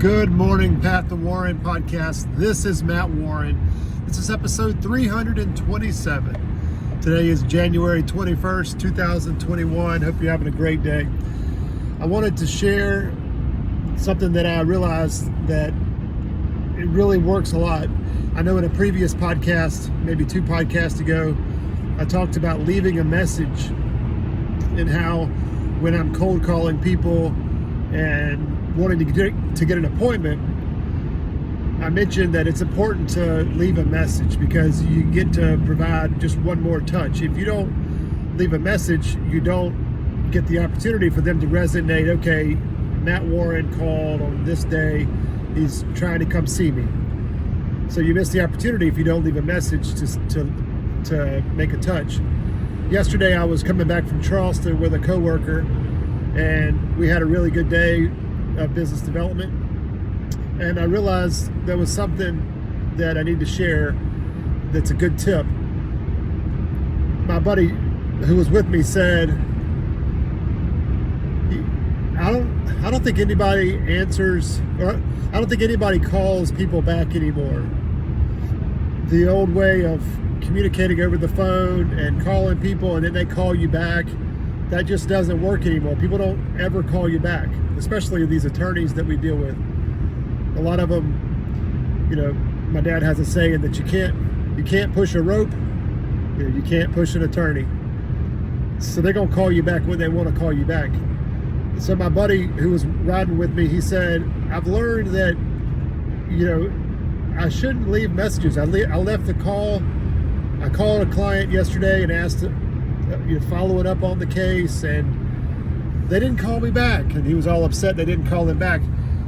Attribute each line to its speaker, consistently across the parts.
Speaker 1: Good morning, Pat the Warren podcast. This is Matt Warren. This is episode 327. Today is January 21st, 2021. Hope you're having a great day. I wanted to share something that I realized that it really works a lot. I know in a previous podcast, maybe 2 podcasts ago, I talked about leaving a message and how when I'm cold calling people and wanting to get an appointment, I mentioned that it's important to leave a message because you get to provide just one more touch. If you don't leave a message, you don't get the opportunity for them to resonate. Okay, Matt Warren called on this day. He's trying to come see me. So you miss the opportunity if you don't leave a message to make a touch. Yesterday, I was coming back from Charleston with a coworker, and we had a really good day of business development. And I realized there was something that I need to share that's a good tip. My buddy who was with me said, I don't think anybody answers, or I don't think anybody calls people back anymore. The old way of communicating over the phone and calling people and then they call you back, that just doesn't work anymore. People don't ever call you back, especially these attorneys that we deal with. A lot of them, my dad has a saying that you can't push a rope, you can't push an attorney. So they're gonna call you back when they want to call you back. So my buddy who was riding with me, he said, I've learned that, I shouldn't leave messages. I left the call. I called a client yesterday and asked, following up on the case, and they didn't call me back. And he was all upset they didn't call him back.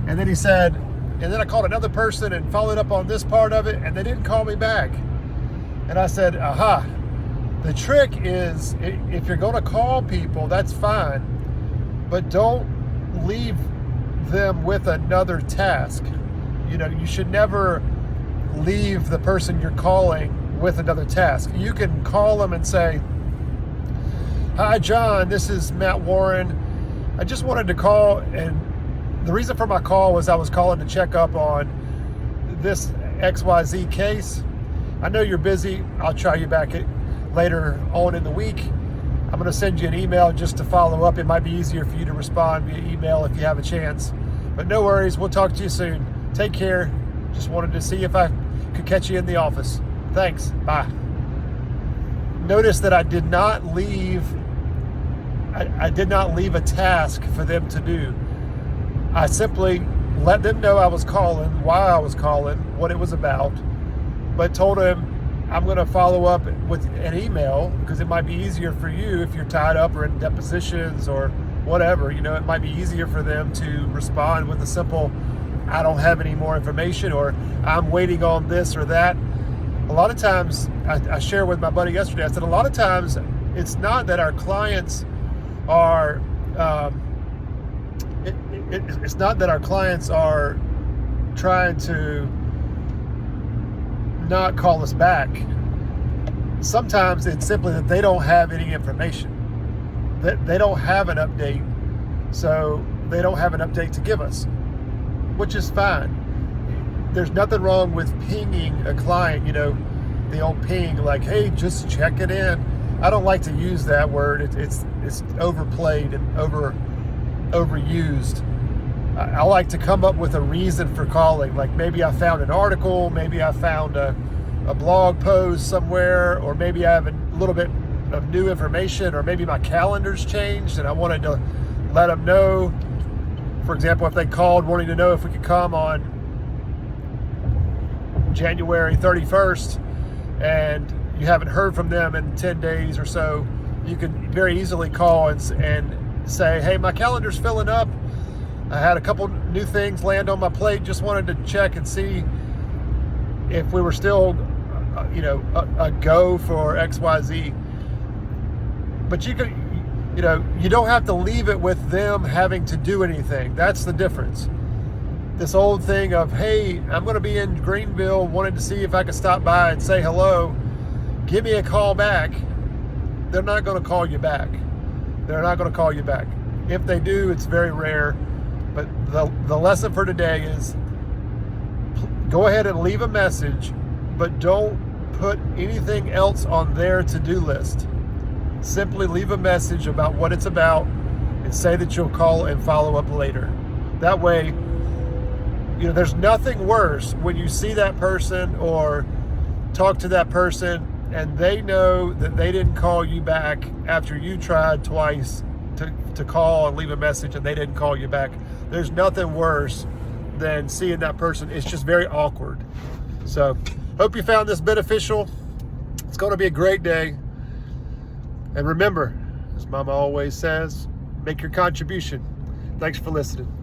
Speaker 1: And then he said, and then I called another person and followed up on this part of it, and they didn't call me back. And I said, aha, the trick is if you're going to call people, that's fine, but don't leave them with another task. You should never leave the person you're calling with another task. You can call them and say, hi, John, this is Matt Warren. I just wanted to call, and the reason for my call was I was calling to check up on this XYZ case. I know you're busy. I'll try you back later on in the week. I'm going to send you an email just to follow up. It might be easier for you to respond via email if you have a chance. But no worries. We'll talk to you soon. Take care. Just wanted to see if I could catch you in the office. Thanks. Bye. Notice that I did not leave a task for them to do. I simply let them know I was calling, why I was calling, what it was about, but told them I'm going to follow up with an email because it might be easier for you if you're tied up or in depositions or whatever. It might be easier for them to respond with a simple, I don't have any more information, or I'm waiting on this or that. A lot of times, I shared with my buddy yesterday, I said, a lot of times it's not that our clients are, it's not that our clients are trying to not call us back. Sometimes it's simply that they don't have any information, that they don't have an update, so they don't have an update to give us, which is fine. There's nothing wrong with pinging a client, the old ping, like, hey, just check it in. I don't like to use that word. It's overplayed and overused. I like to come up with a reason for calling. Like maybe I found an article, maybe I found a blog post somewhere, or maybe I have a little bit of new information, or maybe my calendar's changed and I wanted to let them know. For example, if they called wanting to know if we could come on January 31st and you haven't heard from them in 10 days or so, you can very easily call and say, hey, my calendar's filling up. I had a couple new things land on my plate. Just wanted to check and see if we were still, a go for XYZ. But you don't have to leave it with them having to do anything. That's the difference. This old thing of, hey, I'm going to be in Greenville, wanted to see if I could stop by and say hello. Give me a call back. They're not going to call you back. They're not going to call you back. If they do, it's very rare. But the lesson for today is go ahead and leave a message, but don't put anything else on their to-do list. Simply leave a message about what it's about and say that you'll call and follow up later. That way, there's nothing worse when you see that person or talk to that person and they know that they didn't call you back after you tried twice to call and leave a message and they didn't call you back. There's nothing worse than seeing that person. It's just very awkward. So hope you found this beneficial. It's going to be a great day. And remember, as Mama always says, make your contribution. Thanks for listening.